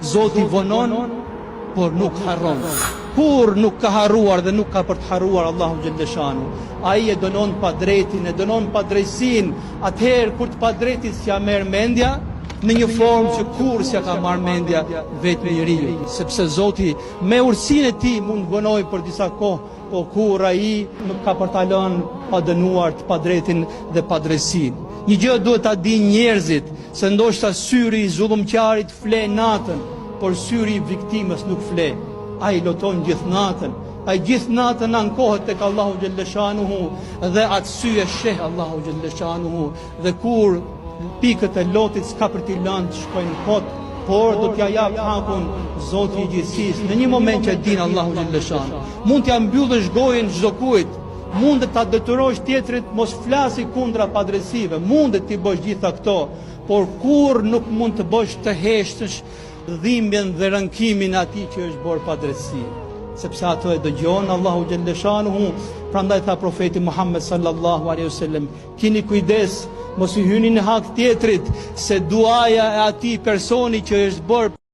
Zoti vonon, por nuk harron. Kur nuk ka harruar dhe nuk ka për të harruar Allahu Gjellëshanu. Ai e dënon pa drejtin, e dënon pa drejtsin. Atëherë kur të pa drejtit s'ja merr mendja, në një formë që kur s'ja ka marrë mendja vetë njeriu. Sepse Zoti me urësinë e tij mund vonoj për disa kohë, po kur ai nuk ka për ta lënë pa dënuar të pa drejtin dhe pa drejtsin. Një gjë duhet ta dinë njerëzit, se ndoshta syri i zullumqarit fle natën, por syri i viktimës nuk fle. Ai loton gjithë natën. Ai gjithë natën ankohet tek Allahu Gjellëshanuhu dhe atë sy e sheh Allahu Gjellëshanuhu, dhe kur pikët e lotit s'ka për t'i lënë të shkojnë kot, por do t'ja jap hakun Zoti i gjithësisë në një moment që din Allahu Gjellëshanuhu. Mund t'ja mbyllësh gojën çdo kujt, mund ta detyrosh tjetrit mos flasi kundra padrejsive, mund t'i bësh gjitha këto, por kur nuk mund të bësh të heshtësh dhimbjen dhe rënkimin atij që është bërë padrejsi, sepse ato e dëgjon Allahu Gjellëshanuhu. Prandaj tha profeti Muhammed sallallahu alaihi wasallam, keni kujdes, mos i hyni në hak tjetrit, se duaja e atij personi që është bërë